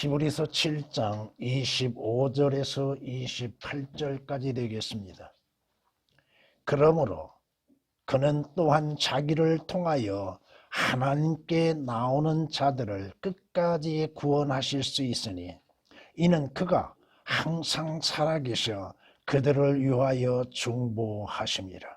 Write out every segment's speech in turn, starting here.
히브리서 7장 25절에서 28절까지 되겠습니다. 그러므로 그는 또한 자기를 통하여 하나님께 나오는 자들을 끝까지 구원하실 수 있으니 이는 그가 항상 살아계셔 그들을 위하여 중보하심이라.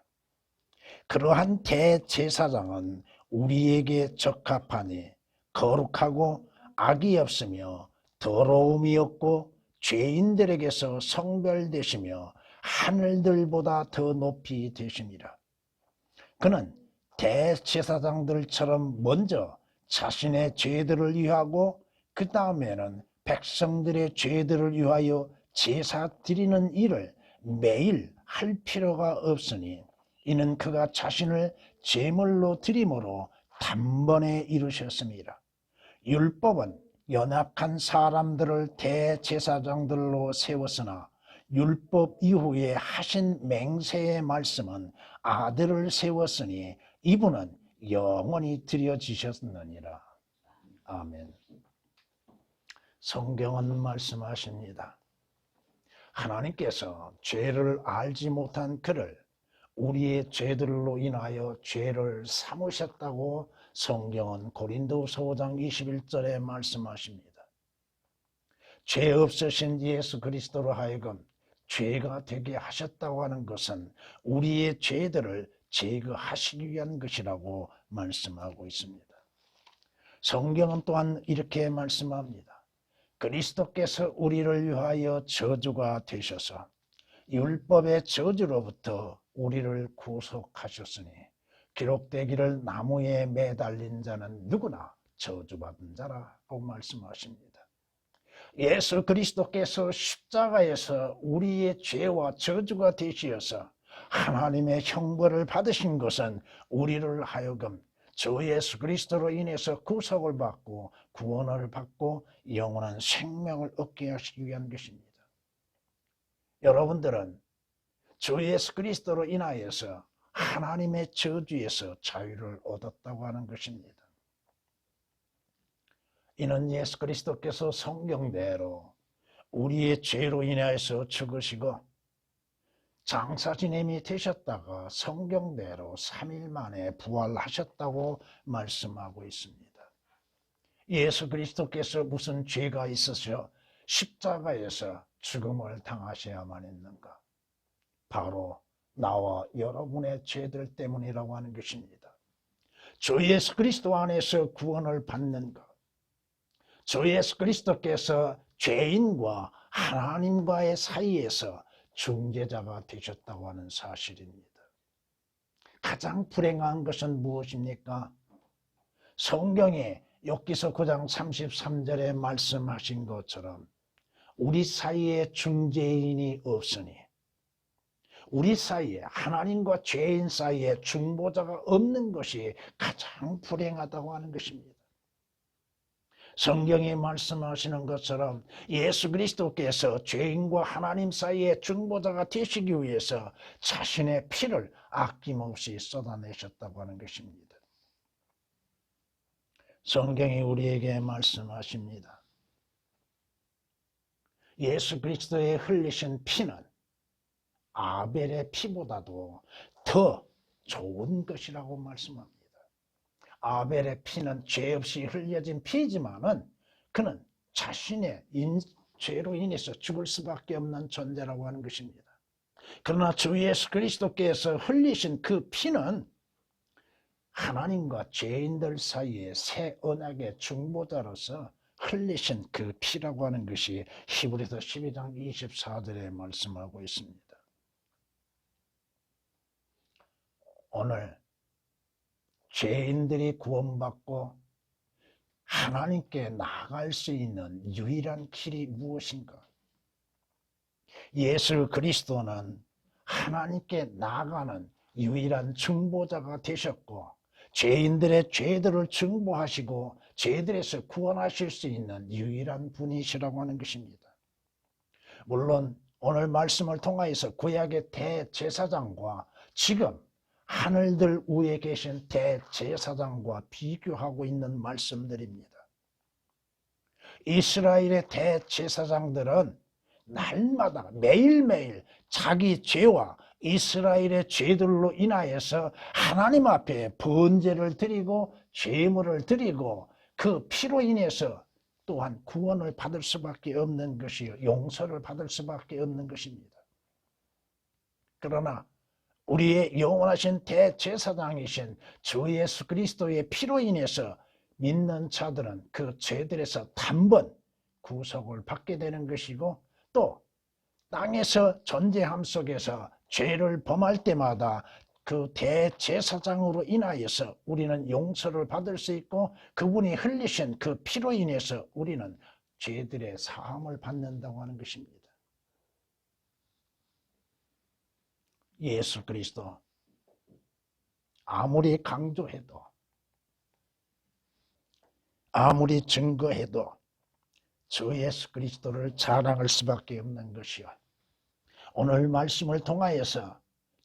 그러한 대제사장은 우리에게 적합하니 거룩하고 악이 없으며 더러움이 없고 죄인들에게서 성별되시며 하늘들보다 더 높이 되심이라. 그는 대제사장들처럼 먼저 자신의 죄들을 위하고 그 다음에는 백성들의 죄들을 위하여 제사 드리는 일을 매일 할 필요가 없으니 이는 그가 자신을 제물로 드림으로 단번에 이루셨습니다. 율법은 연약한 사람들을 대제사장들로 세웠으나 율법 이후에 하신 맹세의 말씀은 아들을 세웠으니 이분은 영원히 드려지셨느니라. 아멘. 성경은 말씀하십니다. 하나님께서 죄를 알지 못한 그를 우리의 죄들로 인하여 죄를 삼으셨다고 성경은 고린도서 5장 21절에 말씀하십니다. 죄 없으신 예수 그리스도로 하여금 죄가 되게 하셨다고 하는 것은 우리의 죄들을 제거하시기 위한 것이라고 말씀하고 있습니다. 성경은 또한 이렇게 말씀합니다. 그리스도께서 우리를 위하여 저주가 되셔서 율법의 저주로부터 우리를 구속하셨으니 기록되기를 나무에 매달린 자는 누구나 저주받은 자라고 말씀하십니다. 예수 그리스도께서 십자가에서 우리의 죄와 저주가 되시어서 하나님의 형벌을 받으신 것은 우리를 하여금 주 예수 그리스도로 인해서 구속을 받고 구원을 받고 영원한 생명을 얻게 하시기 위한 것입니다. 여러분들은 주 예수 그리스도로 인하여서 하나님의 저주에서 자유를 얻었다고 하는 것입니다. 이는 예수 그리스도께서 성경대로 우리의 죄로 인하여서 죽으시고 장사지냄이 되셨다가 성경대로 3일 만에 부활하셨다고 말씀하고 있습니다. 예수 그리스도께서 무슨 죄가 있으셔 십자가에서 죽음을 당하셔야만 했는가? 바로 나와 여러분의 죄들 때문이라고 하는 것입니다. 주 예수 그리스도 안에서 구원을 받는 것, 주 예수 그리스도께서 죄인과 하나님과의 사이에서 중재자가 되셨다고 하는 사실입니다. 가장 불행한 것은 무엇입니까? 성경에 욥기서 9장 33절에 말씀하신 것처럼 우리 사이에 중재인이 없으니 우리 사이에 하나님과 죄인 사이에 중보자가 없는 것이 가장 불행하다고 하는 것입니다. 성경이 말씀하시는 것처럼 예수 그리스도께서 죄인과 하나님 사이에 중보자가 되시기 위해서 자신의 피를 아낌없이 쏟아내셨다고 하는 것입니다. 성경이 우리에게 말씀하십니다. 예수 그리스도의 흘리신 피는 아벨의 피보다도 더 좋은 것이라고 말씀합니다. 아벨의 피는 죄 없이 흘려진 피지만은 그는 자신의 죄로 인해서 죽을 수밖에 없는 존재라고 하는 것입니다. 그러나 주 예수 그리스도께서 흘리신 그 피는 하나님과 죄인들 사이에 새 언약의 중보자로서 흘리신 그 피라고 하는 것이 히브리서 12장 24절에 말씀하고 있습니다. 오늘 죄인들이 구원받고 하나님께 나아갈 수 있는 유일한 길이 무엇인가? 예수 그리스도는 하나님께 나아가는 유일한 중보자가 되셨고 죄인들의 죄들을 중보하시고 죄들에서 구원하실 수 있는 유일한 분이시라고 하는 것입니다. 물론 오늘 말씀을 통하여서 구약의 대제사장과 지금 하늘들 위에 계신 대제사장과 비교하고 있는 말씀들입니다. 이스라엘의 대제사장들은 날마다 매일매일 자기 죄와 이스라엘의 죄들로 인하여서 하나님 앞에 번제를 드리고 제물을 드리고 그 피로 인해서 또한 구원을 받을 수밖에 없는 것이요, 용서를 받을 수밖에 없는 것입니다. 그러나 우리의 영원하신 대제사장이신 주 예수 그리스도의 피로 인해서 믿는 자들은 그 죄들에서 단번 구속을 받게 되는 것이고, 또 땅에서 존재함 속에서 죄를 범할 때마다 그 대제사장으로 인하여서 우리는 용서를 받을 수 있고, 그분이 흘리신 그 피로 인해서 우리는 죄들의 사함을 받는다고 하는 것입니다. 예수 그리스도 아무리 강조해도 아무리 증거해도 주 예수 그리스도를 자랑할 수밖에 없는 것이요, 오늘 말씀을 통하여서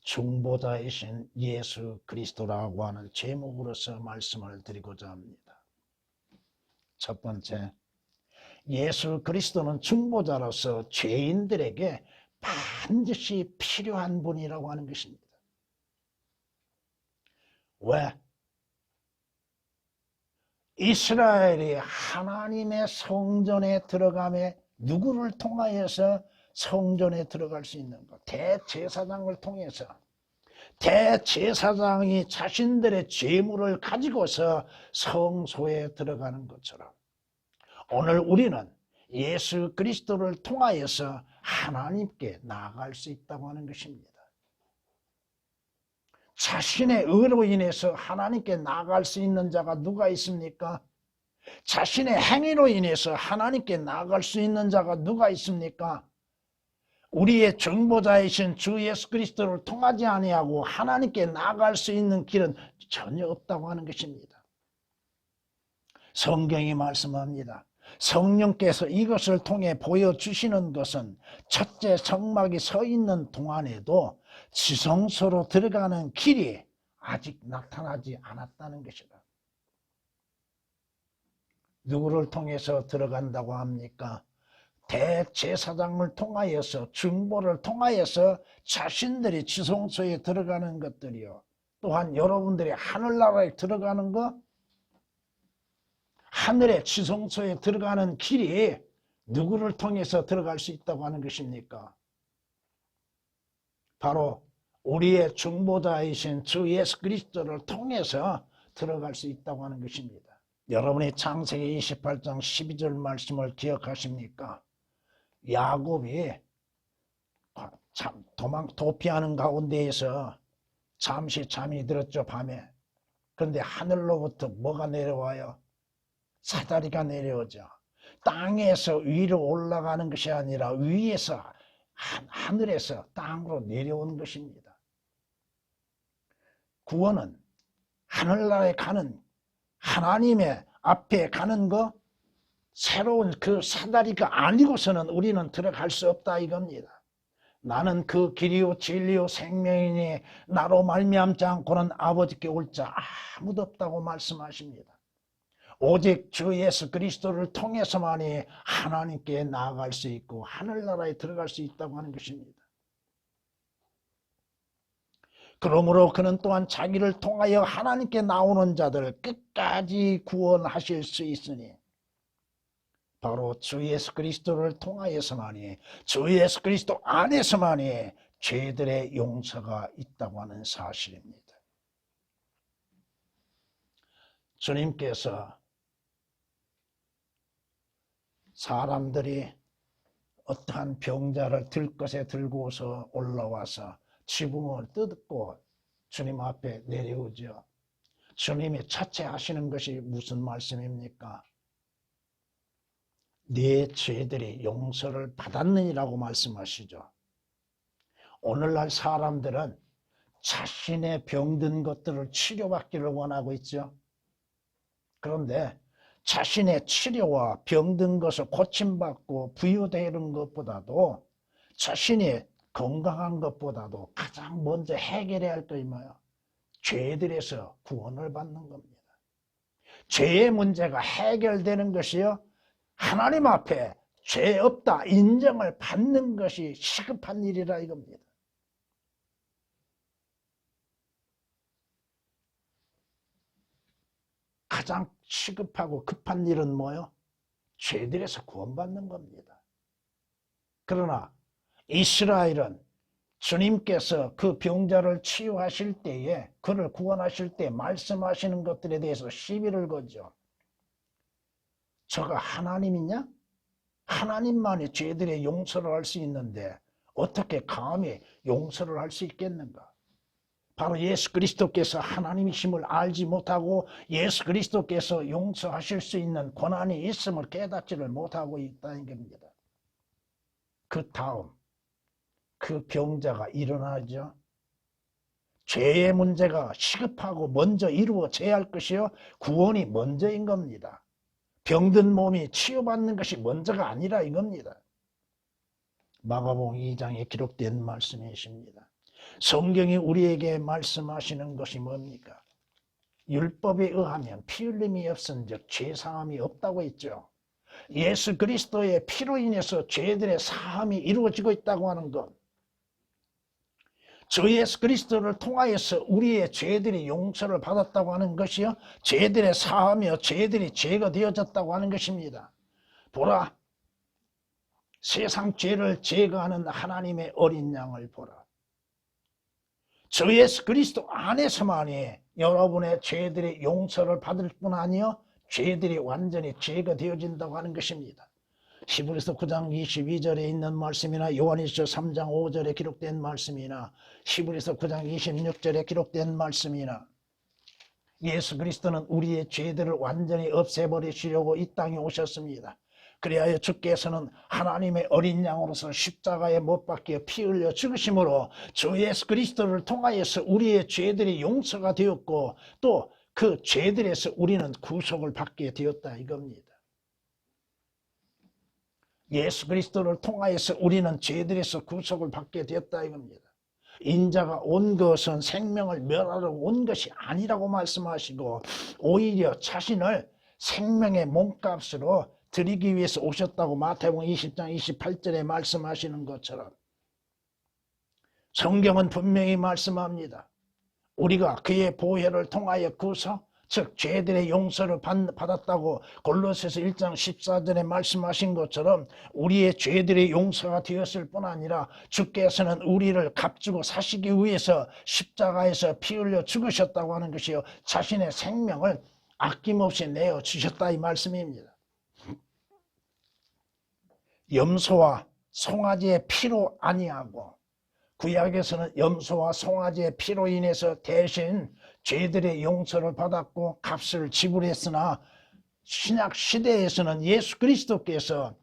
중보자이신 예수 그리스도라고 하는 제목으로서 말씀을 드리고자 합니다. 첫 번째, 예수 그리스도는 중보자로서 죄인들에게 반드시 필요한 분이라고 하는 것입니다. 왜? 이스라엘이 하나님의 성전에 들어가며 누구를 통하여서 성전에 들어갈 수 있는 것? 대제사장을 통해서. 대제사장이 자신들의 제물을 가지고서 성소에 들어가는 것처럼 오늘 우리는 예수 그리스도를 통하여서 하나님께 나아갈 수 있다고 하는 것입니다. 자신의 의로 인해서 하나님께 나아갈 수 있는 자가 누가 있습니까? 자신의 행위로 인해서 하나님께 나아갈 수 있는 자가 누가 있습니까? 우리의 중보자이신 주 예수 그리스도를 통하지 아니하고 하나님께 나아갈 수 있는 길은 전혀 없다고 하는 것입니다. 성경이 말씀합니다. 성령께서 이것을 통해 보여주시는 것은 첫째 성막이 서 있는 동안에도 지성소로 들어가는 길이 아직 나타나지 않았다는 것이다. 누구를 통해서 들어간다고 합니까? 대제사장을 통하여서, 중보를 통하여서 자신들이 지성소에 들어가는 것들이요, 또한 여러분들이 하늘나라에 들어가는 것, 하늘의 지성소에 들어가는 길이 누구를 통해서 들어갈 수 있다고 하는 것입니까? 바로 우리의 중보자이신 주 예수 그리스도를 통해서 들어갈 수 있다고 하는 것입니다. 여러분이 창세기 28장 12절 말씀을 기억하십니까? 야곱이 도피하는 가운데에서 잠시 잠이 들었죠, 밤에. 그런데 하늘로부터 뭐가 내려와요? 사다리가 내려오죠. 땅에서 위로 올라가는 것이 아니라 위에서, 하늘에서 땅으로 내려온 것입니다. 구원은 하늘나라에 가는, 하나님의 앞에 가는 거, 새로운 그 사다리가 아니고서는 우리는 들어갈 수 없다 이겁니다. 나는 그 길이요 진리요 생명이니 나로 말미암지 않고는 아버지께 올 자 아무도 없다고 말씀하십니다. 오직 주 예수 그리스도를 통해서만이 하나님께 나아갈 수 있고 하늘나라에 들어갈 수 있다고 하는 것입니다. 그러므로 그는 또한 자기를 통하여 하나님께 나오는 자들을 끝까지 구원하실 수 있으니 바로 주 예수 그리스도를 통하여서만이, 주 예수 그리스도 안에서만이 죄들의 용서가 있다고 하는 사실입니다. 주님께서 사람들이 어떠한 병자를 들것에 들고서 올라와서 지붕을 뜯고 주님 앞에 내려오죠. 주님이 첫째 하시는 것이 무슨 말씀입니까? 네 죄들이 용서를 받았느니라고 말씀하시죠. 오늘날 사람들은 자신의 병든 것들을 치료받기를 원하고 있죠. 그런데 자신의 치료와 병든 것을 고침받고 부유되는 것보다도, 자신이 건강한 것보다도 가장 먼저 해결해야 할 것이 뭐예요? 죄들에서 구원을 받는 겁니다. 죄의 문제가 해결되는 것이요, 하나님 앞에 죄 없다 인정을 받는 것이 시급한 일이라 이겁니다. 가장 시급하고 급한 일은 뭐요? 죄들에서 구원받는 겁니다. 그러나 이스라엘은 주님께서 그 병자를 치유하실 때에 그를 구원하실 때 말씀하시는 것들에 대해서 시비를 거죠. 저가 하나님이냐? 하나님만이 죄들의 용서를 할 수 있는데 어떻게 감히 용서를 할 수 있겠는가? 바로 예수 그리스도께서 하나님이심을 알지 못하고 예수 그리스도께서 용서하실 수 있는 권한이 있음을 깨닫지를 못하고 있다는 겁니다. 그 다음 그 병자가 일어나죠. 죄의 문제가 시급하고 먼저 이루어져야 할 것이요 구원이 먼저인 겁니다. 병든 몸이 치유받는 것이 먼저가 아니라 이겁니다. 마가복음 2장에 기록된 말씀이십니다. 성경이 우리에게 말씀하시는 것이 뭡니까? 율법에 의하면 피 흘림이 없은즉 죄사함이 없다고 했죠. 예수 그리스도의 피로 인해서 죄들의 사함이 이루어지고 있다고 하는 것, 저 예수 그리스도를 통하여서 우리의 죄들이 용서를 받았다고 하는 것이요 죄들의 사하며 죄들이 제거되어졌다고 하는 것입니다. 보라, 세상 죄를 제거하는 하나님의 어린 양을 보라. 저 예수 그리스도 안에서만이 여러분의 죄들이 용서를 받을 뿐 아니요 죄들이 완전히 제거되어진다고 하는 것입니다. 히브리서 9장 22절에 있는 말씀이나 요한일서 3장 5절에 기록된 말씀이나 히브리서 9장 26절에 기록된 말씀이나 예수 그리스도는 우리의 죄들을 완전히 없애버리시려고 이 땅에 오셨습니다. 그리하여 주께서는 하나님의 어린 양으로서 십자가에 못 박혀 피 흘려 죽으심으로 주 예수 그리스도를 통하여서 우리의 죄들이 용서가 되었고 또 그 죄들에서 우리는 구속을 받게 되었다 이겁니다. 예수 그리스도를 통하여서 우리는 죄들에서 구속을 받게 되었다 이겁니다. 인자가 온 것은 생명을 멸하러 온 것이 아니라고 말씀하시고 오히려 자신을 생명의 몸값으로 드리기 위해서 오셨다고 마태복음 20장 28절에 말씀하시는 것처럼 성경은 분명히 말씀합니다. 우리가 그의 보혈을 통하여 구속, 즉 죄들의 용서를 받았다고 골로새서 1장 14절에 말씀하신 것처럼 우리의 죄들의 용서가 되었을 뿐 아니라 주께서는 우리를 값주고 사시기 위해서 십자가에서 피 흘려 죽으셨다고 하는 것이요 자신의 생명을 아낌없이 내어주셨다 이 말씀입니다. 염소와 송아지의 피로 아니하고 구약에서는 염소와 송아지의 피로 인해서 대신 죄들의 용서를 받았고 값을 지불했으나 신약 시대에서는 예수 그리스도께서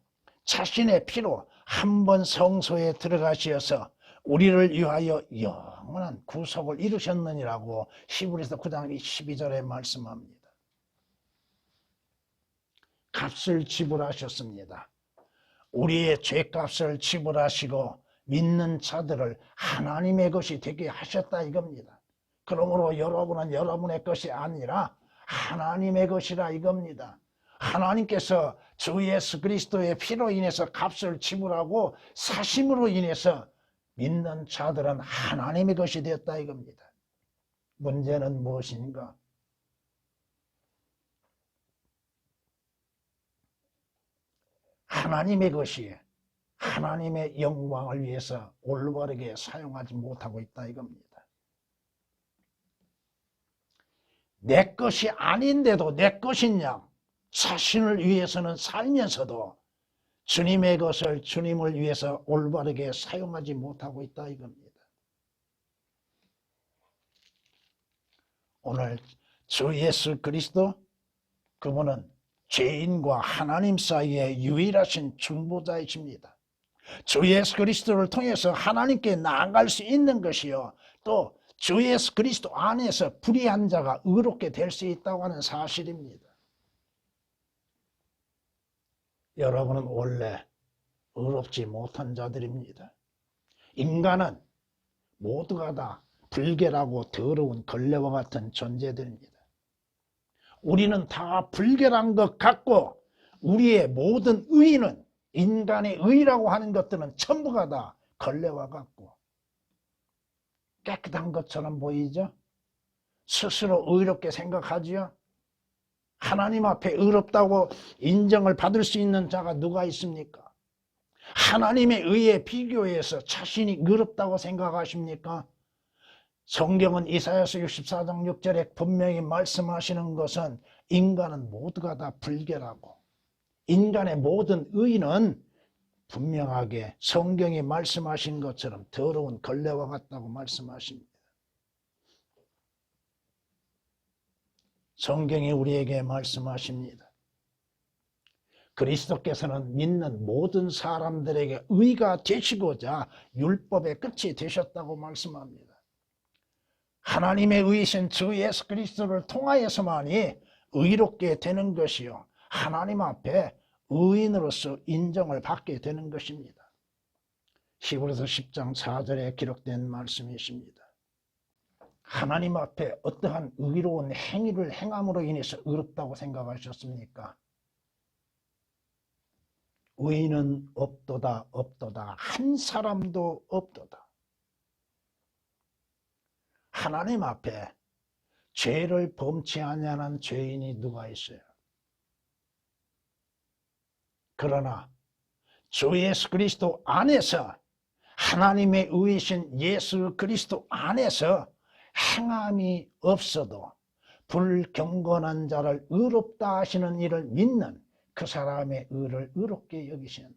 자신의 피로 한 번 성소에 들어가셔서 우리를 위하여 영원한 구속을 이루셨느니라고 히브리서 9장 12절에 말씀합니다. 값을 지불하셨습니다. 우리의 죄값을 지불하시고 믿는 자들을 하나님의 것이 되게 하셨다 이겁니다. 그러므로 여러분은 여러분의 것이 아니라 하나님의 것이라 이겁니다. 하나님께서 주 예수 그리스도의 피로 인해서 값을 지불하고 사심으로 인해서 믿는 자들은 하나님의 것이 되었다 이겁니다. 문제는 무엇인가? 하나님의 것이 하나님의 영광을 위해서 올바르게 사용하지 못하고 있다 이겁니다. 내 것이 아닌데도 내 것인 양 자신을 위해서는 살면서도 주님의 것을 주님을 위해서 올바르게 사용하지 못하고 있다 이겁니다. 오늘 주 예수 그리스도 그분은 죄인과 하나님 사이의 유일하신 중보자이십니다. 주 예수 그리스도를 통해서 하나님께 나아갈 수 있는 것이요 또 주 예수 그리스도 안에서 불의한 자가 의롭게 될 수 있다고 하는 사실입니다. 여러분은 원래 의롭지 못한 자들입니다. 인간은 모두가 다 불결하고 더러운 걸레와 같은 존재들입니다. 우리는 다 불결한 것 같고 우리의 모든 의는, 인간의 의라고 하는 것들은 전부가 다 걸레와 같고 깨끗한 것처럼 보이죠? 스스로 의롭게 생각하지요? 하나님 앞에 의롭다고 인정을 받을 수 있는 자가 누가 있습니까? 하나님의 의에 비교해서 자신이 의롭다고 생각하십니까? 성경은 이사야서 64장 6절에 분명히 말씀하시는 것은 인간은 모두가 다 불결하고 인간의 모든 의는 분명하게 성경이 말씀하신 것처럼 더러운 걸레와 같다고 말씀하십니다. 성경이 우리에게 말씀하십니다. 그리스도께서는 믿는 모든 사람들에게 의가 되시고자 율법의 끝이 되셨다고 말씀합니다. 하나님의 의이신 주 예수 그리스도를 통하여서만이 의롭게 되는 것이요 하나님 앞에 의인으로서 인정을 받게 되는 것입니다. 히브리서 10장 4절에 기록된 말씀이십니다. 하나님 앞에 어떠한 의로운 행위를 행함으로 인해서 의롭다고 생각하셨습니까? 의인은 없도다 없도다 한 사람도 없도다. 하나님 앞에 죄를 범치 아니하는 죄인이 누가 있어요? 그러나 주 예수 그리스도 안에서 하나님의 의이신 예수 그리스도 안에서 행함이 없어도 불경건한 자를 의롭다 하시는 이를 믿는 그 사람의 의를 의롭게 여기시는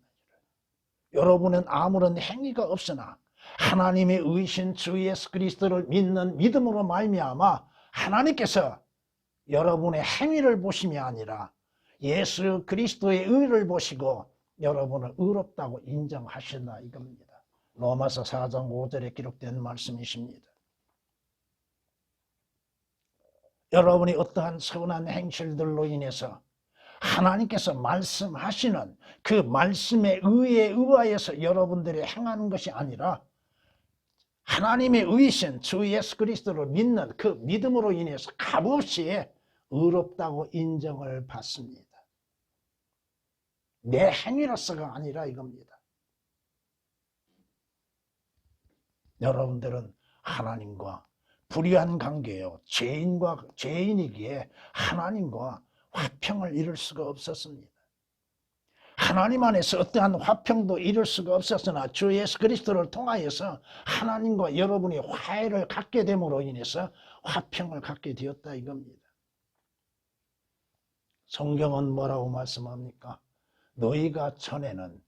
여러분은 아무런 행위가 없으나 하나님의 의이신 주 예수 그리스도를 믿는 믿음으로 말미암아 하나님께서 여러분의 행위를 보심이 아니라 예수 그리스도의 의를 보시고 여러분을 의롭다고 인정하신다 이겁니다. 로마서 4장 5절에 기록된 말씀이십니다. 여러분이 어떠한 선한 행실들로 인해서 하나님께서 말씀하시는 그 말씀의 의에 의하여서 여러분들이 행하는 것이 아니라 하나님의 의이신 주 예수 그리스도를 믿는 그 믿음으로 인해서 값없이 의롭다고 인정을 받습니다. 내 행위로서가 아니라 이겁니다. 여러분들은 하나님과 불의한 관계요 죄인이기에 하나님과 화평을 이룰 수가 없었습니다. 하나님 안에서 어떠한 화평도 이룰 수가 없었으나 주 예수 그리스도를 통하여서 하나님과 여러분이 화해를 갖게 됨으로 인해서 화평을 갖게 되었다 이겁니다. 성경은 뭐라고 말씀합니까? 너희가 전에는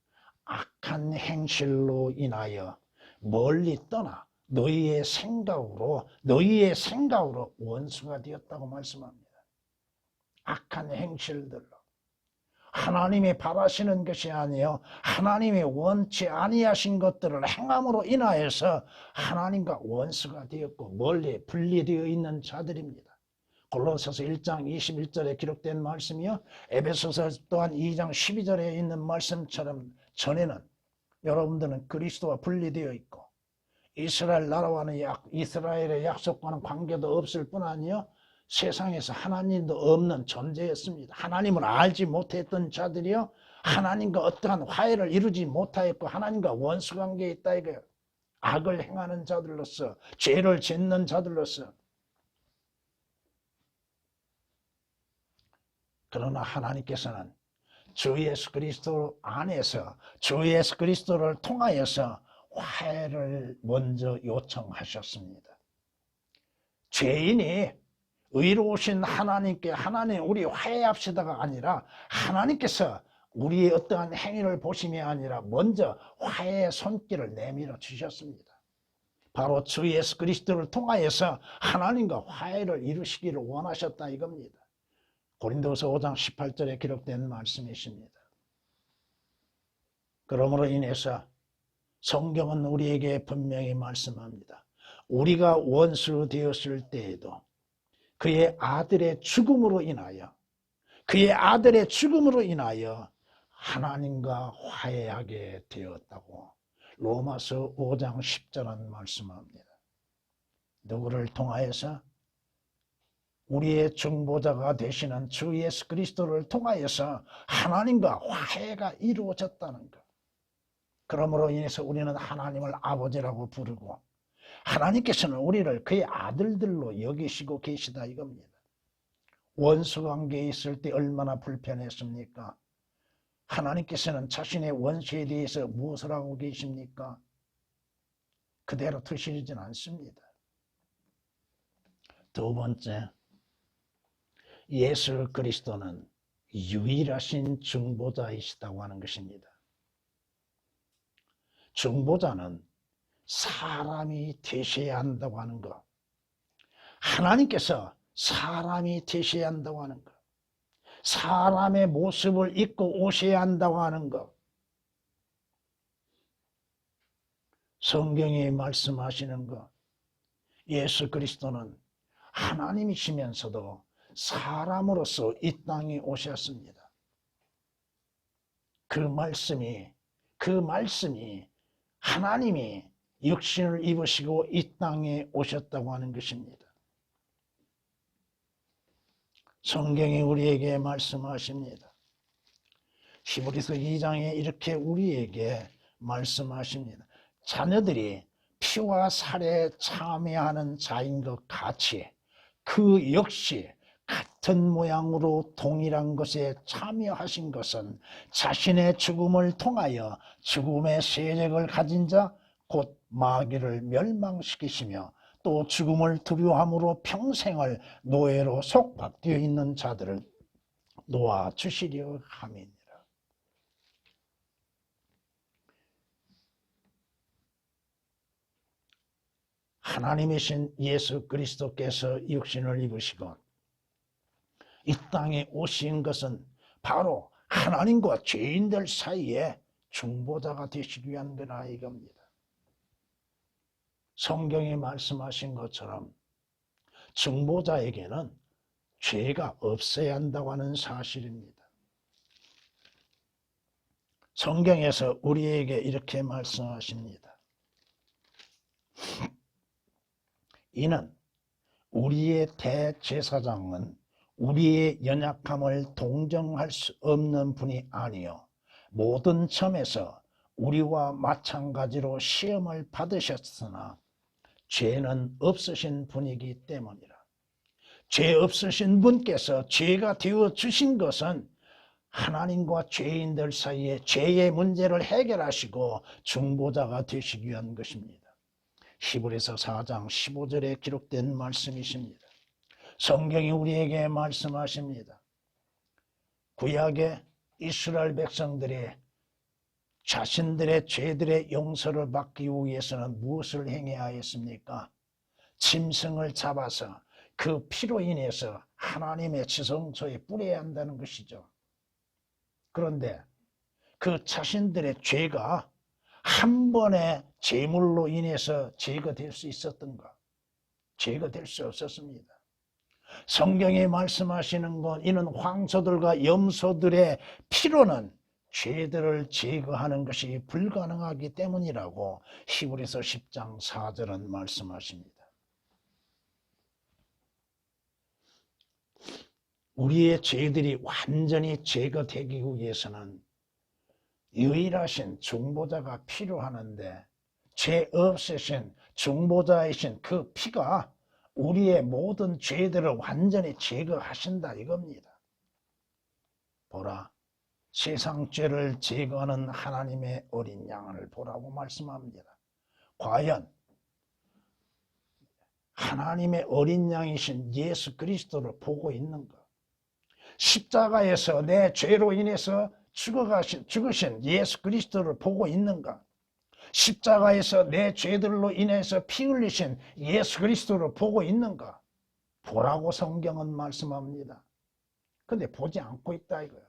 악한 행실로 인하여 멀리 떠나 너희의 생각으로 원수가 되었다고 말씀합니다. 악한 행실들로 하나님이 바라시는 것이 아니요 하나님이 원치 아니하신 것들을 행함으로 인하여서 하나님과 원수가 되었고 멀리 분리되어 있는 자들입니다. 골로새서 1장 21절에 기록된 말씀이요 에베소서 또한 2장 12절에 있는 말씀처럼 전에는 여러분들은 그리스도와 분리되어 있고 이스라엘 나라와는 이스라엘의 약속과는 관계도 없을 뿐 아니요 세상에서 하나님도 없는 존재였습니다. 하나님을 알지 못했던 자들이요 하나님과 어떠한 화해를 이루지 못하였고 하나님과 원수관계에 있다 이거예요. 악을 행하는 자들로서 죄를 짓는 자들로서 그러나 하나님께서는 주 예수 그리스도 안에서 주 예수 그리스도를 통하여서 화해를 먼저 요청하셨습니다. 죄인이 의로우신 하나님께 하나님 우리 화해합시다가 아니라 하나님께서 우리의 어떠한 행위를 보심이 아니라 먼저 화해의 손길을 내밀어 주셨습니다. 바로 주 예수 그리스도를 통하여서 하나님과 화해를 이루시기를 원하셨다 이겁니다. 고린도서 5장 18절에 기록된 말씀이십니다. 그러므로 인해서 성경은 우리에게 분명히 말씀합니다. 우리가 원수 되었을 때에도 그의 아들의 죽음으로 인하여 하나님과 화해하게 되었다고 로마서 5장 10절은 말씀합니다. 누구를 통하여서? 우리의 중보자가 되시는 주 예수 그리스도를 통하여서 하나님과 화해가 이루어졌다는 것. 그러므로 인해서 우리는 하나님을 아버지라고 부르고 하나님께서는 우리를 그의 아들들로 여기시고 계시다 이겁니다. 원수관계에 있을 때 얼마나 불편했습니까? 하나님께서는 자신의 원수에 대해서 무엇을 하고 계십니까? 그대로 두시리진 않습니다. 두 번째, 예수 그리스도는 유일하신 중보자이시다고 하는 것입니다. 중보자는 사람이 되셔야 한다고 하는 것, 하나님께서 사람이 되셔야 한다고 하는 것, 사람의 모습을 입고 오셔야 한다고 하는 것, 성경이 말씀하시는 것, 예수 그리스도는 하나님이시면서도 사람으로서 이 땅에 오셨습니다. 그 말씀이 하나님이 육신을 입으시고 이 땅에 오셨다고 하는 것입니다. 성경이 우리에게 말씀하십니다. 히브리서 2장에 이렇게 우리에게 말씀하십니다. 자녀들이 피와 살에 참여하는 자인 것 같이 그 역시 같은 모양으로 동일한 것에 참여하신 것은 자신의 죽음을 통하여 죽음의 세력을 가진 자 곧 마귀를 멸망시키시며 또 죽음을 두려워함으로 평생을 노예로 속박되어 있는 자들을 놓아주시려 함이니라. 하나님이신 예수 그리스도께서 육신을 입으시고 이 땅에 오신 것은 바로 하나님과 죄인들 사이에 중보자가 되시기 위한 거라 이겁니다. 성경이 말씀하신 것처럼 중보자에게는 죄가 없어야 한다고 하는 사실입니다. 성경에서 우리에게 이렇게 말씀하십니다. 이는 우리의 대제사장은 우리의 연약함을 동정할 수 없는 분이 아니요 모든 점에서 우리와 마찬가지로 시험을 받으셨으나 죄는 없으신 분이기 때문이라. 죄 없으신 분께서 죄가 되어 주신 것은 하나님과 죄인들 사이에 죄의 문제를 해결하시고 중보자가 되시기 위한 것입니다. 히브리서 4장 15절에 기록된 말씀이십니다. 성경이 우리에게 말씀하십니다. 구약의 이스라엘 백성들이 자신들의 죄들의 용서를 받기 위해서는 무엇을 행해야 했습니까? 짐승을 잡아서 그 피로 인해서 하나님의 지성소에 뿌려야 한다는 것이죠. 그런데 그 자신들의 죄가 한 번의 제물로 인해서 제거될 수 있었던가? 제거될 수 없었습니다. 성경이 말씀하시는 건 이는 황소들과 염소들의 피로는 죄들을 제거하는 것이 불가능하기 때문이라고 히브리서 10장 4절은 말씀하십니다. 우리의 죄들이 완전히 제거되기 위해서는 유일하신 중보자가 필요하는데 죄 없으신 중보자이신 그 피가 우리의 모든 죄들을 완전히 제거하신다 이겁니다. 보라, 세상 죄를 제거하는 하나님의 어린 양을 보라고 말씀합니다. 과연 하나님의 어린 양이신 예수 그리스도를 보고 있는가? 십자가에서 내 죄로 인해서 죽으신 예수 그리스도를 보고 있는가? 십자가에서 내 죄들로 인해서 피 흘리신 예수 그리스도를 보고 있는가? 보라고 성경은 말씀합니다. 근데 보지 않고 있다 이거예요.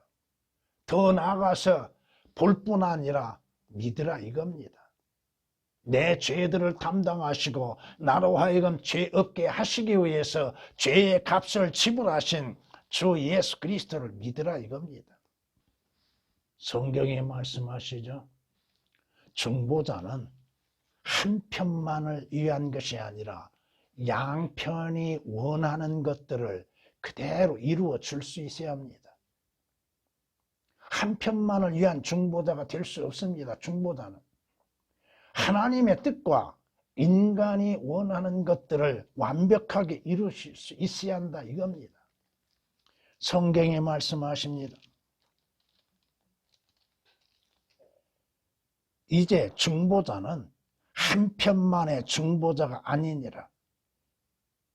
더 나아가서 볼 뿐 아니라 믿으라 이겁니다. 내 죄들을 담당하시고 나로 하여금 죄 없게 하시기 위해서 죄의 값을 지불하신 주 예수 그리스도를 믿으라 이겁니다. 성경이 말씀하시죠. 중보자는 한 편만을 위한 것이 아니라 양편이 원하는 것들을 그대로 이루어 줄 수 있어야 합니다. 한 편만을 위한 중보자가 될 수 없습니다. 중보자는 하나님의 뜻과 인간이 원하는 것들을 완벽하게 이루실 수 있어야 한다 이겁니다. 성경에 말씀하십니다. 이제 중보자는 한 편만의 중보자가 아니니라.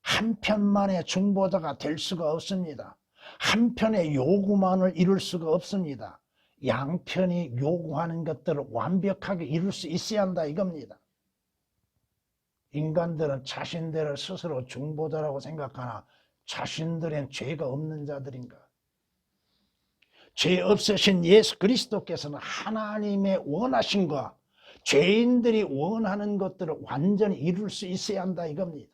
한 편만의 중보자가 될 수가 없습니다. 한 편의 요구만을 이룰 수가 없습니다. 양편이 요구하는 것들을 완벽하게 이룰 수 있어야 한다 이겁니다. 인간들은 자신들을 스스로 중보자라고 생각하나 자신들은 죄가 없는 자들인가? 죄 없으신 예수 그리스도께서는 하나님의 원하심과 죄인들이 원하는 것들을 완전히 이룰 수 있어야 한다 이겁니다.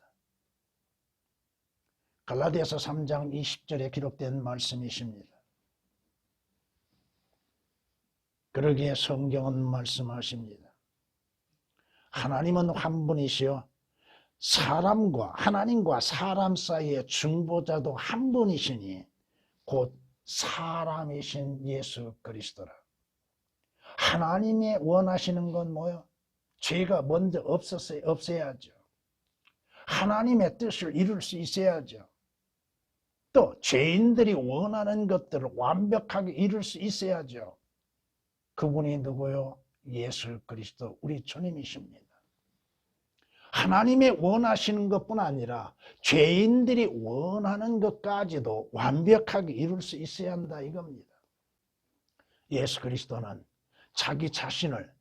갈라디아서 3장 20절에 기록된 말씀이십니다. 그러기에 성경은 말씀하십니다. 하나님은 한 분이시요 하나님과 사람 사이의 중보자도 한 분이시니 곧 사람이신 예수 그리스도라. 하나님이 원하시는 건 뭐요? 죄가 먼저 없어야죠. 하나님의 뜻을 이룰 수 있어야죠. 또 죄인들이 원하는 것들을 완벽하게 이룰 수 있어야죠. 그분이 누구요? 예수 그리스도 우리 주님이십니다. 하나님의 원하시는 것뿐 아니라 죄인들이 원하는 것까지도 완벽하게 이룰 수 있어야 한다 이겁니다. 예수 그리스도는 자기 자신을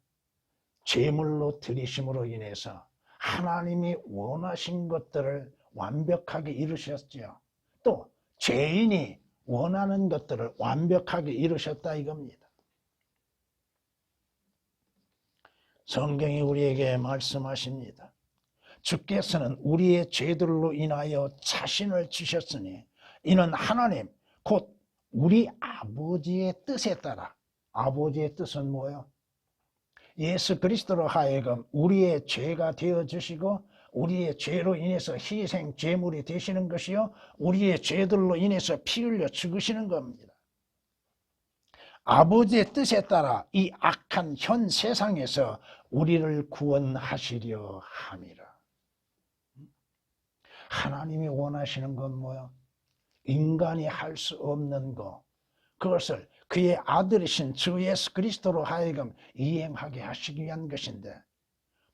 제물로 드리심으로 인해서 하나님이 원하신 것들을 완벽하게 이루셨죠. 또 죄인이 원하는 것들을 완벽하게 이루셨다 이겁니다. 성경이 우리에게 말씀하십니다. 주께서는 우리의 죄들로 인하여 자신을 주셨으니 이는 하나님 곧 우리 아버지의 뜻에 따라. 아버지의 뜻은 뭐예요? 예수 그리스도로 하여금 우리의 죄가 되어주시고 우리의 죄로 인해서 희생 제물이 되시는 것이요 우리의 죄들로 인해서 피 흘려 죽으시는 겁니다. 아버지의 뜻에 따라 이 악한 현 세상에서 우리를 구원하시려 함이라. 하나님이 원하시는 건 뭐야? 인간이 할 수 없는 거, 그것을 그의 아들이신 주 예수 그리스도로 하여금 이행하게 하시기 위한 것인데,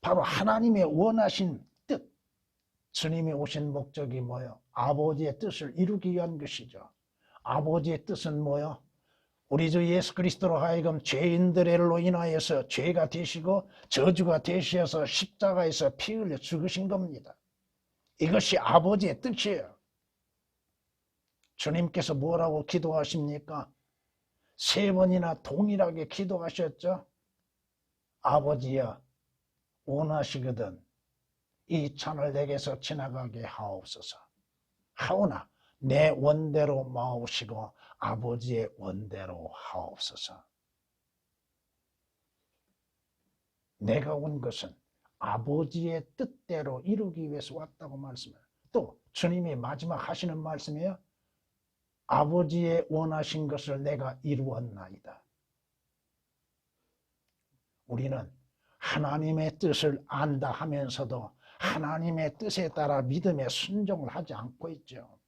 바로 하나님의 원하신 뜻, 주님이 오신 목적이 뭐예요? 아버지의 뜻을 이루기 위한 것이죠. 아버지의 뜻은 뭐예요? 우리 주 예수 그리스도로 하여금 죄인들로 인하여서 죄가 되시고 저주가 되셔서 십자가에서 피 흘려 죽으신 겁니다. 이것이 아버지의 뜻이에요. 주님께서 뭐라고 기도하십니까? 3번이나 동일하게 기도하셨죠. 아버지여, 원하시거든 이 잔을 내게서 지나가게 하옵소서. 하오나 내 원대로 마옵시고 아버지의 원대로 하옵소서. 내가 온 것은 아버지의 뜻대로 이루기 위해서 왔다고 말씀해요. 또 주님이 마지막 하시는 말씀이에요. 아버지의 원하신 것을 내가 이루었나이다. 우리는 하나님의 뜻을 안다 하면서도 하나님의 뜻에 따라 믿음에 순종을 하지 않고 있죠.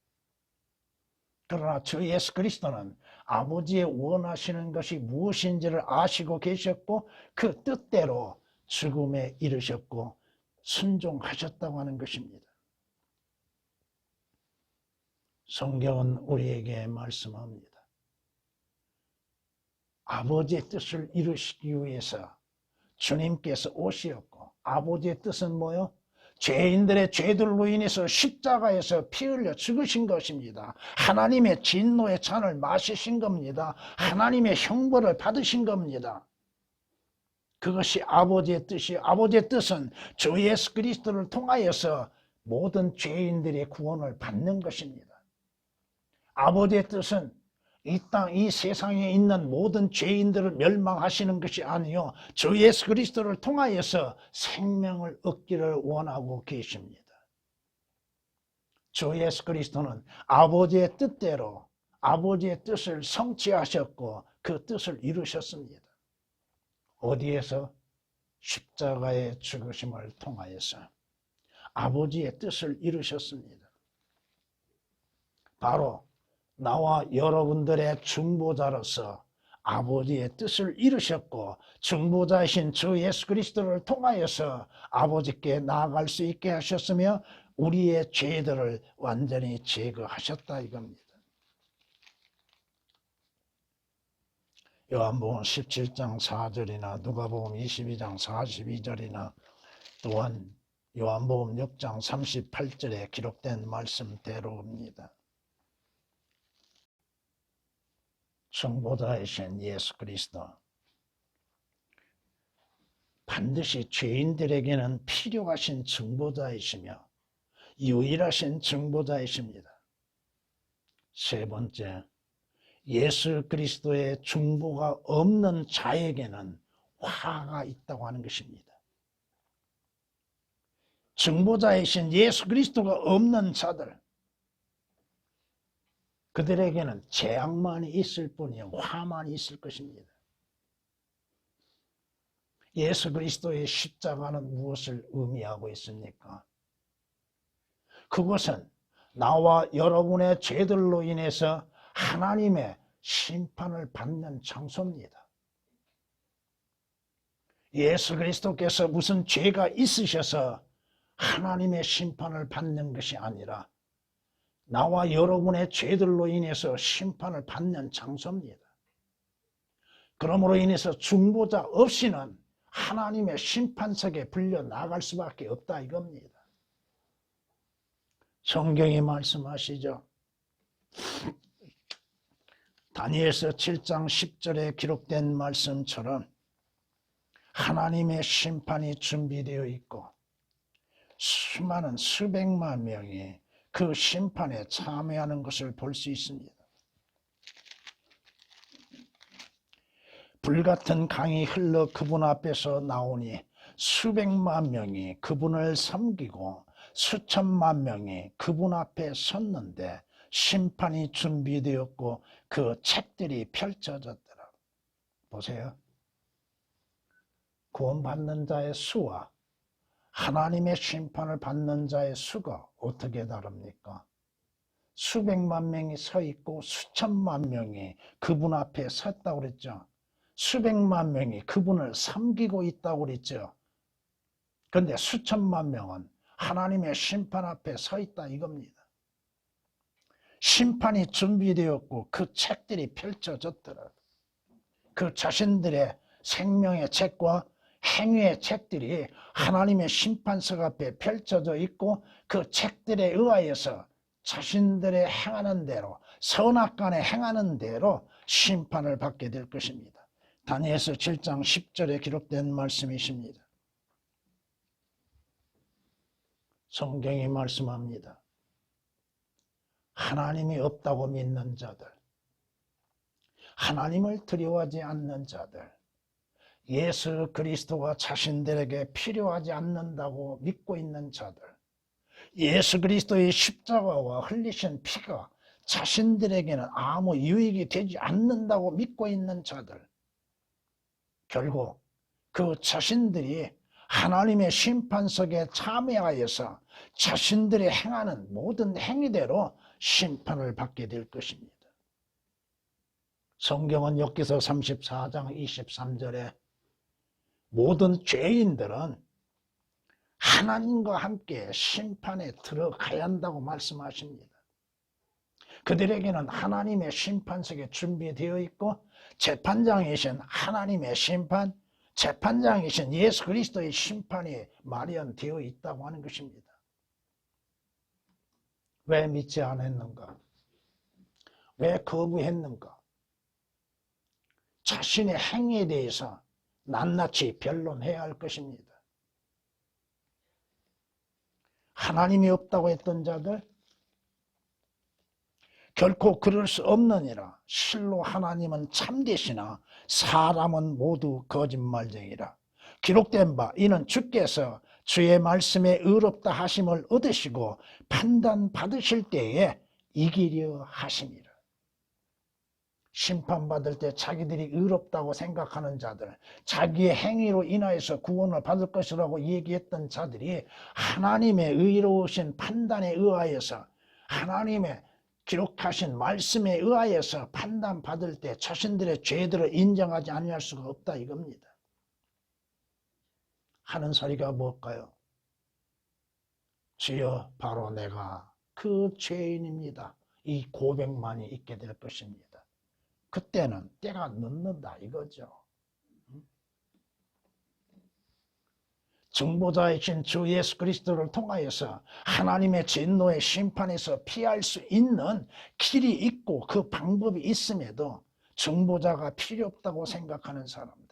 그러나 주 예수 그리스도는 아버지의 원하시는 것이 무엇인지를 아시고 계셨고 그 뜻대로 죽음에 이르셨고 순종하셨다고 하는 것입니다. 성경은 우리에게 말씀합니다. 아버지의 뜻을 이루시기 위해서 주님께서 오시었고, 아버지의 뜻은 뭐요? 죄인들의 죄들로 인해서 십자가에서 피 흘려 죽으신 것입니다. 하나님의 진노의 잔을 마시신 겁니다. 하나님의 형벌을 받으신 겁니다. 그것이 아버지의 뜻이에요. 아버지의 뜻은 주 예수 그리스도를 통하여서 모든 죄인들의 구원을 받는 것입니다. 아버지의 뜻은 이 땅, 이 세상에 있는 모든 죄인들을 멸망하시는 것이 아니요 주 예수 그리스도를 통하여서 생명을 얻기를 원하고 계십니다. 주 예수 그리스도는 아버지의 뜻대로 아버지의 뜻을 성취하셨고 그 뜻을 이루셨습니다. 어디에서? 십자가의 죽으심을 통하여서 아버지의 뜻을 이루셨습니다. 바로 나와 여러분들의 중보자로서 아버지의 뜻을 이루셨고 중보자이신 주 예수 그리스도를 통하여서 아버지께 나아갈 수 있게 하셨으며 우리의 죄들을 완전히 제거하셨다 이겁니다. 요한복음 17장 4절이나 누가복음 22장 42절이나 또한 요한복음 6장 38절에 기록된 말씀대로입니다. 중보자이신 예수 그리스도, 반드시 죄인들에게는 필요하신 중보자이시며 유일하신 중보자이십니다. 세 번째, 예수 그리스도의 중보가 없는 자에게는 화가 있다고 하는 것입니다. 중보자이신 예수 그리스도가 없는 자들, 그들에게는 재앙만이 있을 뿐이요 화만이 있을 것입니다. 예수 그리스도의 십자가는 무엇을 의미하고 있습니까? 그것은 나와 여러분의 죄들로 인해서 하나님의 심판을 받는 장소입니다. 예수 그리스도께서 무슨 죄가 있으셔서 하나님의 심판을 받는 것이 아니라 나와 여러분의 죄들로 인해서 심판을 받는 장소입니다. 그러므로 인해서 중보자 없이는 하나님의 심판석에 불려 나갈 수밖에 없다 이겁니다. 성경이 말씀하시죠. 다니엘서 7장 10절에 기록된 말씀처럼 하나님의 심판이 준비되어 있고 수많은 수백만 명이 그 심판에 참여하는 것을 볼 수 있습니다. 불같은 강이 흘러 그분 앞에서 나오니 수백만 명이 그분을 섬기고 수천만 명이 그분 앞에 섰는데 심판이 준비되었고 그 책들이 펼쳐졌더라. 보세요. 구원받는 자의 수와 하나님의 심판을 받는 자의 수가 어떻게 다릅니까? 수백만 명이 서 있고 수천만 명이 그분 앞에 섰다고 그랬죠. 수백만 명이 그분을 섬기고 있다고 그랬죠. 그런데 수천만 명은 하나님의 심판 앞에 서 있다 이겁니다. 심판이 준비되었고 그 책들이 펼쳐졌더라. 그 자신들의 생명의 책과 행위의 책들이 하나님의 심판석 앞에 펼쳐져 있고 그 책들에 의하여서 자신들의 행하는 대로 선악간에 행하는 대로 심판을 받게 될 것입니다. 다니엘서 7장 10절에 기록된 말씀이십니다. 성경이 말씀합니다. 하나님이 없다고 믿는 자들, 하나님을 두려워하지 않는 자들, 예수 그리스도가 자신들에게 필요하지 않는다고 믿고 있는 자들, 예수 그리스도의 십자가와 흘리신 피가 자신들에게는 아무 유익이 되지 않는다고 믿고 있는 자들, 결국 그 자신들이 하나님의 심판석에 참여하여서 자신들이 행하는 모든 행위대로 심판을 받게 될 것입니다. 성경은 욥기서 34장 23절에 모든 죄인들은 하나님과 함께 심판에 들어가야 한다고 말씀하십니다. 그들에게는 하나님의 심판석에 준비되어 있고 재판장이신 하나님의 심판, 재판장이신 예수 그리스도의 심판이 마련되어 있다고 하는 것입니다. 왜 믿지 않았는가? 왜 거부했는가? 자신의 행위에 대해서 낱낱이 변론해야 할 것입니다. 하나님이 없다고 했던 자들, 결코 그럴 수 없느니라. 실로 하나님은 참되시나 사람은 모두 거짓말쟁이라. 기록된 바 이는 주께서 주의 말씀에 의롭다 하심을 얻으시고 판단받으실 때에 이기려 하심이라. 심판받을 때 자기들이 의롭다고 생각하는 자들, 자기의 행위로 인하여서 구원을 받을 것이라고 얘기했던 자들이 하나님의 의로우신 판단에 의하여서, 하나님의 기록하신 말씀에 의하여서 판단받을 때 자신들의 죄들을 인정하지 아니할 수가 없다 이겁니다. 하는 소리가 뭘까요? 주여, 바로 내가 그 죄인입니다. 이 고백만이 있게 될 것입니다. 그때는 때가 늦는다 이거죠. 중보자이신 주 예수 그리스도를 통하여서 하나님의 진노의 심판에서 피할 수 있는 길이 있고 그 방법이 있음에도 중보자가 필요 없다고 생각하는 사람들,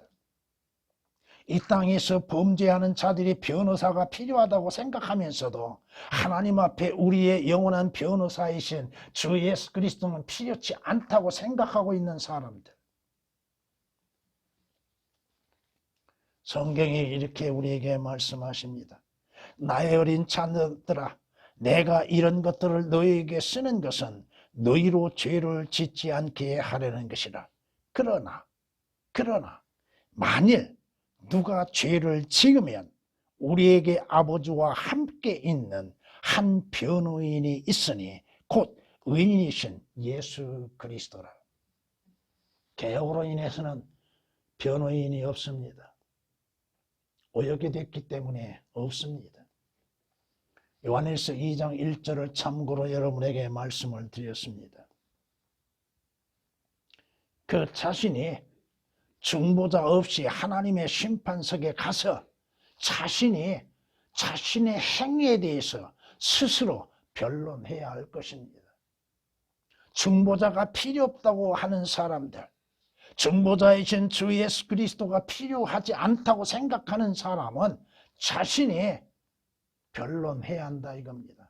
이 땅에서 범죄하는 자들이 변호사가 필요하다고 생각하면서도 하나님 앞에 우리의 영원한 변호사이신 주 예수 그리스도는 필요치 않다고 생각하고 있는 사람들, 성경이 이렇게 우리에게 말씀하십니다. 나의 어린 자녀들아, 내가 이런 것들을 너희에게 쓰는 것은 너희로 죄를 짓지 않게 하려는 것이라. 그러나 만일 누가 죄를 지으면 우리에게 아버지와 함께 있는 한 변호인이 있으니 곧 의인이신 예수 그리스도라. 개혁으로 인해서는 변호인이 없습니다. 오역이 됐기 때문에 없습니다. 요한일서 2장 1절을 참고로 여러분에게 말씀을 드렸습니다. 그 자신이 중보자 없이 하나님의 심판석에 가서 자신의 행위에 대해서 스스로 변론해야 할 것입니다. 중보자가 필요 없다고 하는 사람들, 중보자이신 주 예수 그리스도가 필요하지 않다고 생각하는 사람은 자신이 변론해야 한다 이겁니다.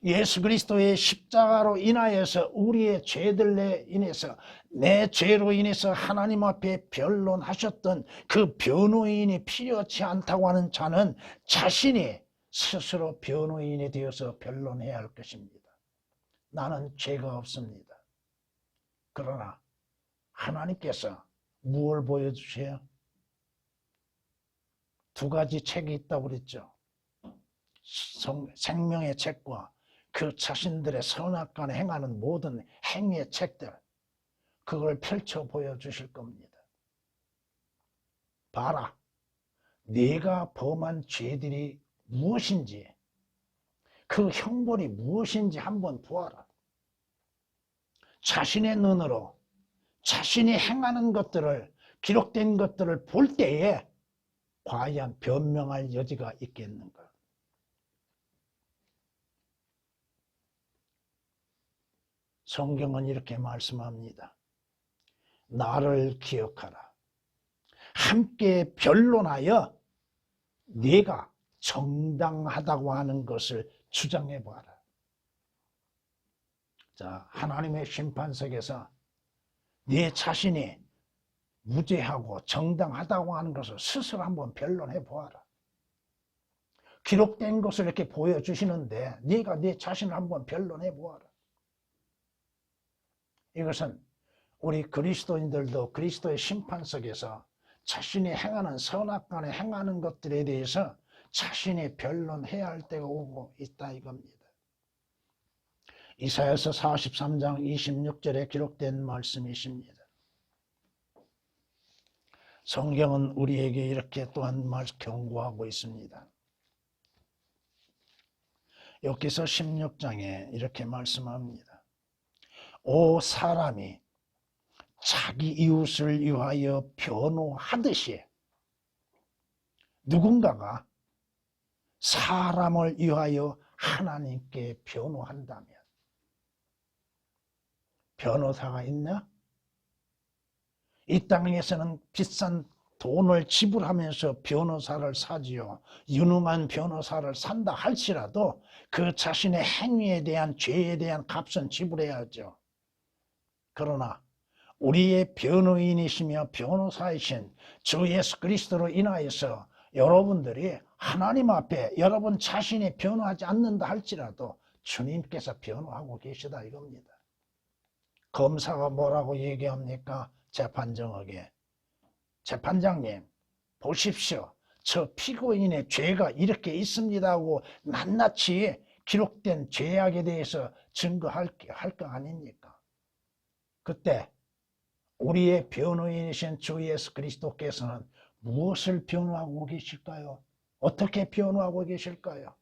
예수 그리스도의 십자가로 인하여서 우리의 죄들에 인해서, 내 죄로 인해서 하나님 앞에 변론하셨던 그 변호인이 필요치 않다고 하는 자는 자신이 스스로 변호인이 되어서 변론해야 할 것입니다. 나는 죄가 없습니다. 그러나 하나님께서 무엇을 보여주세요? 두 가지 책이 있다고 그랬죠. 생명의 책과 그 자신들의 선악간에 행하는 모든 행위의 책들, 그걸 펼쳐 보여주실 겁니다. 봐라, 네가 범한 죄들이 무엇인지, 그 형벌이 무엇인지 한번 보아라. 자신의 눈으로 자신이 행하는 것들을, 기록된 것들을 볼 때에 과연 변명할 여지가 있겠는가? 성경은 이렇게 말씀합니다. 나를 기억하라. 함께 변론하여 네가 정당하다고 하는 것을 주장해 보아라. 자, 하나님의 심판석에서 네 자신이 무죄하고 정당하다고 하는 것을 스스로 한번 변론해 보아라. 기록된 것을 이렇게 보여주시는데 네가 네 자신을 한번 변론해 보아라. 이것은 우리 그리스도인들도 그리스도의 심판석에서 자신이 행하는 선악간에 행하는 것들에 대해서 자신이 변론해야 할 때가 오고 있다 이겁니다. 이사야서 43장 26절에 기록된 말씀이십니다. 성경은 우리에게 이렇게 또한 경고하고 있습니다. 여기서 16장에 이렇게 말씀합니다. 오 사람이 자기 이웃을 위하여 변호하듯이, 누군가가 사람을 위하여 하나님께 변호한다면, 변호사가 있나? 이 땅에서는 비싼 돈을 지불하면서 변호사를 사지요. 유능한 변호사를 산다 할지라도 그 자신의 행위에 대한, 죄에 대한 값은 지불해야죠. 그러나 우리의 변호인이시며 변호사이신 주 예수 그리스도로 인하여서 여러분들이 하나님 앞에 여러분 자신이 변화하지 않는다 할지라도 주님께서 변화하고 계시다 이겁니다. 검사가 뭐라고 얘기합니까? 재판정에게. 재판장님, 보십시오. 저 피고인의 죄가 이렇게 있습니다 하고 낱낱이 기록된 죄악에 대해서 증거할 거 아닙니까? 그때 우리의 변호인이신 주 예수 그리스도께서는 무엇을 변호하고 계실까요? 어떻게 변호하고 계실까요?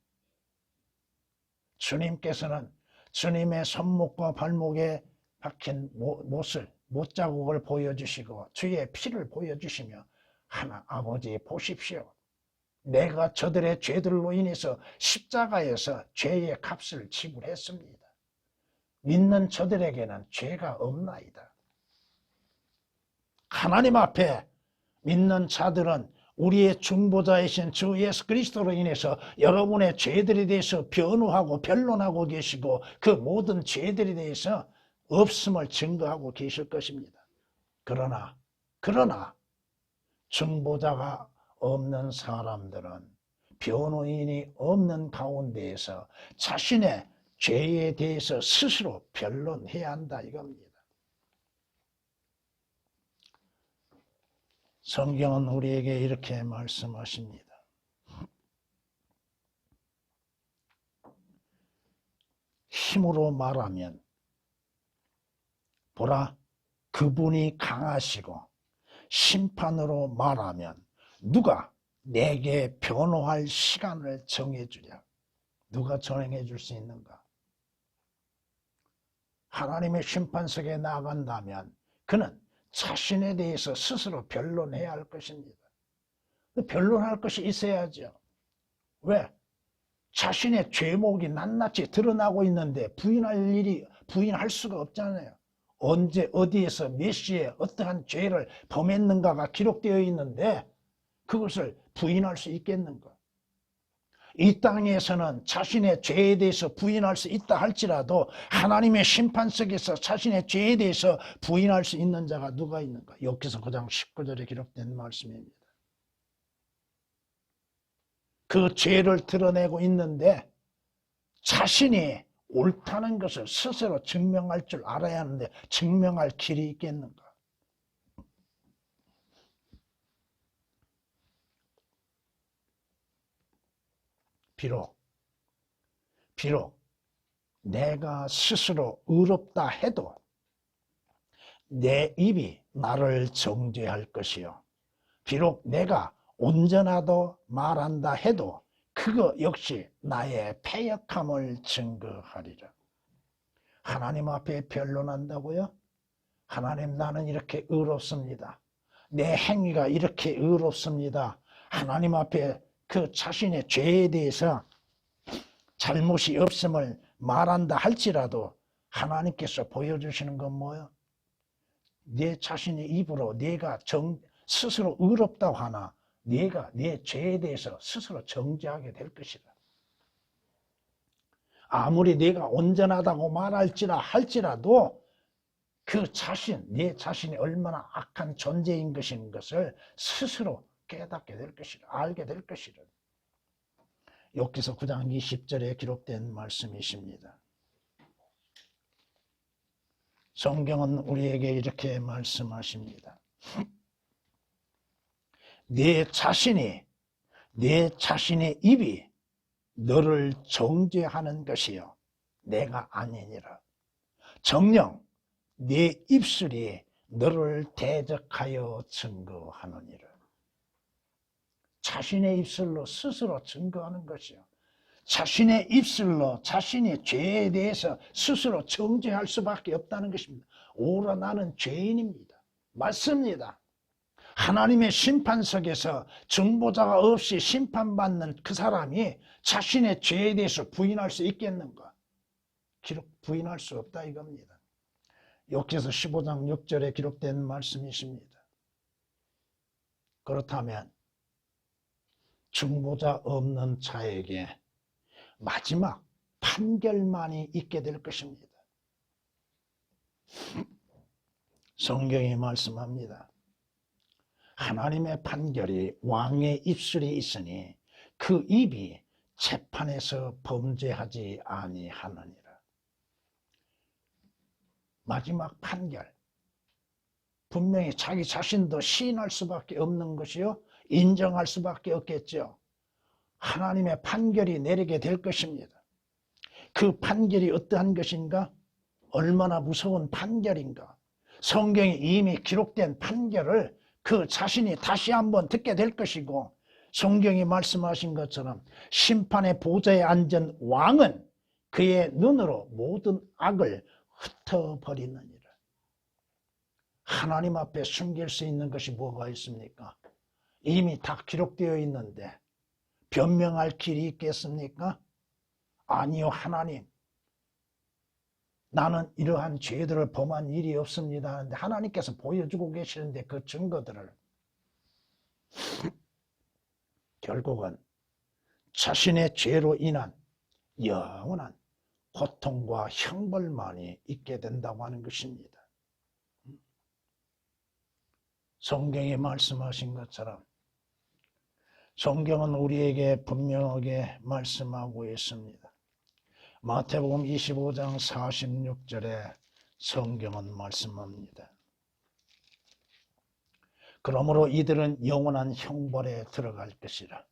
주님께서는 주님의 손목과 발목에 박힌 못자국을 보여주시고 주의 피를 보여주시며 하나 아버지 보십시오. 내가 저들의 죄들로 인해서 십자가에서 죄의 값을 지불했습니다. 믿는 저들에게는 죄가 없나이다. 하나님 앞에 믿는 자들은 우리의 중보자이신 주 예수 그리스도로 인해서 여러분의 죄들에 대해서 변호하고 변론하고 계시고 그 모든 죄들에 대해서 없음을 증거하고 계실 것입니다. 그러나 중보자가 없는 사람들은 변호인이 없는 가운데에서 자신의 죄에 대해서 스스로 변론해야 한다 이겁니다. 성경은 우리에게 이렇게 말씀하십니다. 힘으로 말하면 보라 그분이 강하시고 심판으로 말하면 누가 내게 변호할 시간을 정해주랴. 누가 정해줄 수 있는가? 하나님의 심판석에 나간다면 그는 자신에 대해서 스스로 변론해야 할 것입니다. 변론할 것이 있어야죠. 왜? 자신의 죄목이 낱낱이 드러나고 있는데 부인할 수가 없잖아요. 언제 어디에서 몇 시에 어떠한 죄를 범했는가가 기록되어 있는데 그것을 부인할 수 있겠는가? 이 땅에서는 자신의 죄에 대해서 부인할 수 있다 할지라도 하나님의 심판석에서 자신의 죄에 대해서 부인할 수 있는 자가 누가 있는가? 욥기서 9장 19절에 기록된 말씀입니다. 그 죄를 드러내고 있는데 자신이 옳다는 것을 스스로 증명할 줄 알아야 하는데 증명할 길이 있겠는가? 비록 내가 스스로 의롭다 해도 내 입이 나를 정죄할 것이요. 비록 내가 온전하다 말한다 해도 그거 역시 나의 패역함을 증거하리라. 하나님 앞에 변론한다고요? 하나님 나는 이렇게 의롭습니다. 내 행위가 이렇게 의롭습니다. 하나님 앞에 그 자신의 죄에 대해서 잘못이 없음을 말한다 할지라도 하나님께서 보여주시는 건 뭐예요? 내 자신의 입으로 내가 스스로 의롭다고 하나 내가 내 죄에 대해서 스스로 정죄하게 될 것이다. 아무리 내가 온전하다고 말할지라 할지라도 그 내 자신이 얼마나 악한 존재인 것인 것을 스스로 깨닫게 될 것이다. 알게 될 것이다. 욥기서 9장 20절에 기록된 말씀이십니다. 성경은 우리에게 이렇게 말씀하십니다. 내 자신의 입이 너를 정죄하는 것이요 내가 아니니라. 정녕 네 입술이 너를 대적하여 증거하느니라. 자신의 입술로 스스로 증거하는 것이요. 자신의 입술로 자신의 죄에 대해서 스스로 정죄할 수밖에 없다는 것입니다. 오라 나는 죄인입니다. 맞습니다. 하나님의 심판석에서 중보자가 없이 심판받는 그 사람이 자신의 죄에 대해서 부인할 수 있겠는가? 부인할 수 없다 이겁니다. 욥기서 15장 6절에 기록된 말씀이십니다. 그렇다면 중보자 없는 자에게 마지막 판결만이 있게 될 것입니다. 성경이 말씀합니다. 하나님의 판결이 왕의 입술에 있으니 그 입이 재판에서 범죄하지 아니하느니라. 마지막 판결. 분명히 자기 자신도 시인할 수밖에 없는 것이요, 인정할 수밖에 없겠죠. 하나님의 판결이 내리게 될 것입니다. 그 판결이 어떠한 것인가? 얼마나 무서운 판결인가? 성경에 이미 기록된 판결을 그 자신이 다시 한번 듣게 될 것이고, 성경이 말씀하신 것처럼 심판의 보좌에 앉은 왕은 그의 눈으로 모든 악을 흩어버리느니라. 하나님 앞에 숨길 수 있는 것이 뭐가 있습니까? 이미 다 기록되어 있는데 변명할 길이 있겠습니까? 아니요, 하나님. 나는 이러한 죄들을 범한 일이 없습니다 하는데 하나님께서 보여주고 계시는데 그 증거들을 결국은 자신의 죄로 인한 영원한 고통과 형벌만이 있게 된다고 하는 것입니다. 성경이 말씀하신 것처럼 성경은 우리에게 분명하게 말씀하고 있습니다. 마태복음 25장 46절에 성경은 말씀합니다. 그러므로 이들은 영원한 형벌에 들어갈 것이라.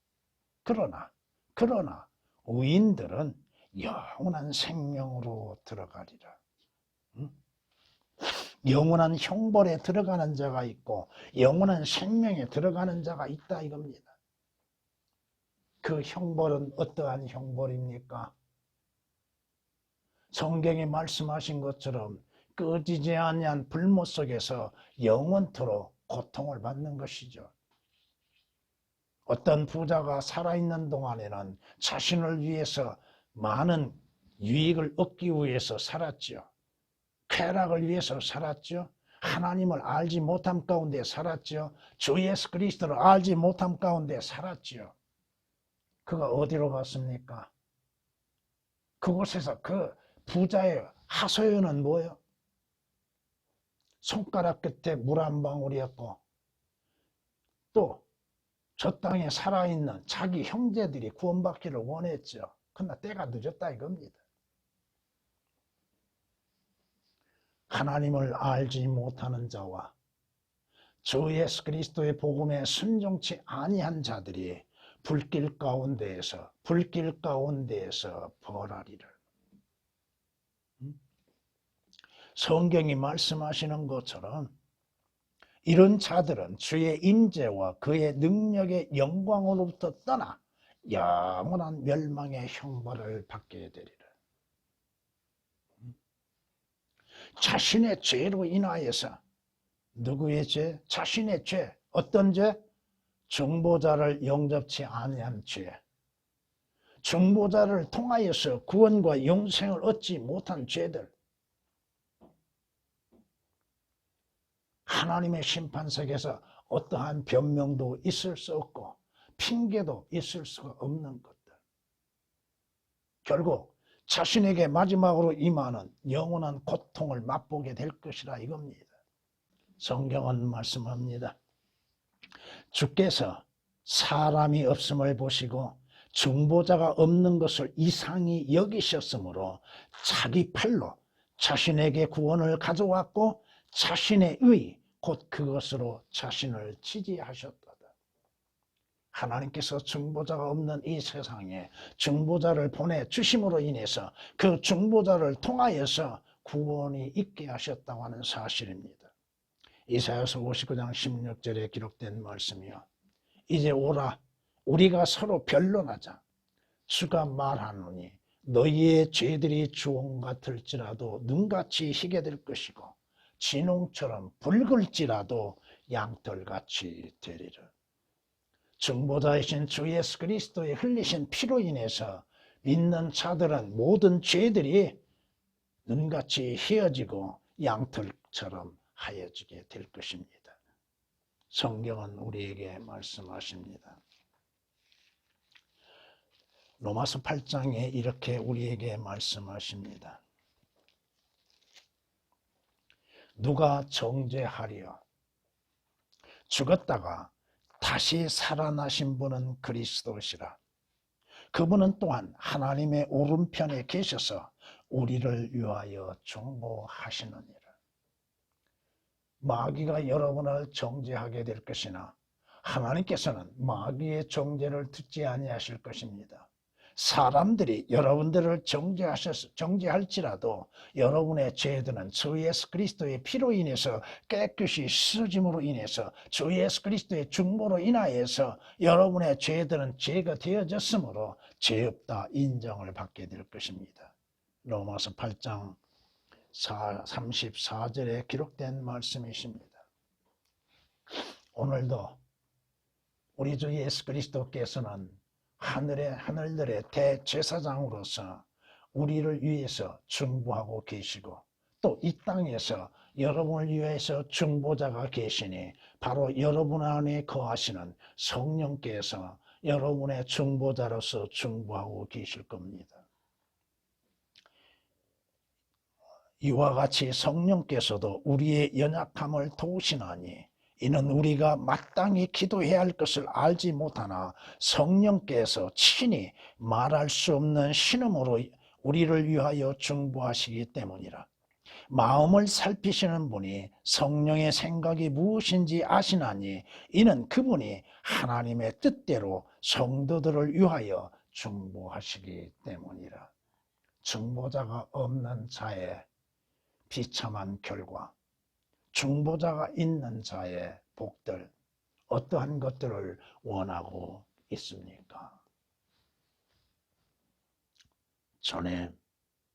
그러나 의인들은 영원한 생명으로 들어가리라. 영원한 형벌에 들어가는 자가 있고 영원한 생명에 들어가는 자가 있다 이겁니다. 그 형벌은 어떠한 형벌입니까? 성경이 말씀하신 것처럼 꺼지지 아니한 불못 속에서 영원토록 고통을 받는 것이죠. 어떤 부자가 살아있는 동안에는 자신을 위해서 많은 유익을 얻기 위해서 살았죠. 쾌락을 위해서 살았죠. 하나님을 알지 못함 가운데 살았죠. 주 예수 그리스도를 알지 못함 가운데 살았죠. 그가 어디로 갔습니까? 그곳에서 그 부자의 하소연은 뭐예요? 손가락 끝에 물 한 방울이었고 또 저 땅에 살아있는 자기 형제들이 구원받기를 원했죠. 그러나 때가 늦었다 이겁니다. 하나님을 알지 못하는 자와 주 예수 그리스도의 복음에 순종치 아니한 자들이 불길 가운데에서 벌하리라. 성경이 말씀하시는 것처럼 이런 자들은 주의 임재와 그의 능력의 영광으로부터 떠나 영원한 멸망의 형벌을 받게 되리라. 자신의 죄로 인하여서 누구의 죄? 자신의 죄. 어떤 죄? 중보자를 영접치 아니한 죄. 중보자를 통하여서 구원과 영생을 얻지 못한 죄들. 하나님의 심판석에서 어떠한 변명도 있을 수 없고 핑계도 있을 수가 없는 것들. 결국 자신에게 마지막으로 임하는 영원한 고통을 맛보게 될 것이라 이겁니다. 성경은 말씀합니다. 주께서 사람이 없음을 보시고 중보자가 없는 것을 이상히 여기셨으므로 자기 팔로 자신에게 구원을 가져왔고 자신의 의 곧 그것으로 자신을 지지하셨도다. 하나님께서 중보자가 없는 이 세상에 중보자를 보내주심으로 인해서 그 중보자를 통하여서 구원이 있게 하셨다고 하는 사실입니다. 이사야서 59장 16절에 기록된 말씀이요. 이제 오라 우리가 서로 변론하자. 주가 말하노니 너희의 죄들이 주홍 같을지라도 눈같이 희게 될 것이고 진홍처럼 붉을지라도 양털같이 되리라. 중보자이신 주 예수 그리스도의 흘리신 피로 인해서 믿는 자들은 모든 죄들이 눈같이 희어지고 양털처럼 하얘지게 될 것입니다. 성경은 우리에게 말씀하십니다. 로마서 8장에 이렇게 우리에게 말씀하십니다. 누가 정죄하리요? 죽었다가 다시 살아나신 분은 그리스도시라. 그분은 또한 하나님의 오른편에 계셔서 우리를 위하여 중보하시느니라. 마귀가 여러분을 정죄하게 될 것이나 하나님께서는 마귀의 정죄를 듣지 아니하실 것입니다. 사람들이 여러분들을 정죄할지라도 여러분의 죄들은 주 예수 그리스도의 피로 인해서 깨끗이 씻어짐으로 인해서 주 예수 그리스도의 중보로 인하여서 여러분의 죄들은 죄가 되어졌으므로 죄 없다 인정을 받게 될 것입니다. 로마서 8장 34절에 기록된 말씀이십니다. 오늘도 우리 주 예수 그리스도께서는 하늘들의 대제사장으로서 우리를 위해서 중보하고 계시고 또 이 땅에서 여러분을 위해서 중보자가 계시니 바로 여러분 안에 거하시는 성령께서 여러분의 중보자로서 중보하고 계실 겁니다. 이와 같이 성령께서도 우리의 연약함을 도우시나니 이는 우리가 마땅히 기도해야 할 것을 알지 못하나 성령께서 친히 말할 수 없는 신음으로 우리를 위하여 중보하시기 때문이라. 마음을 살피시는 분이 성령의 생각이 무엇인지 아시나니 이는 그분이 하나님의 뜻대로 성도들을 위하여 중보하시기 때문이라. 중보자가 없는 자의 비참한 결과, 중보자가 있는 자의 복들, 어떠한 것들을 원하고 있습니까? 전에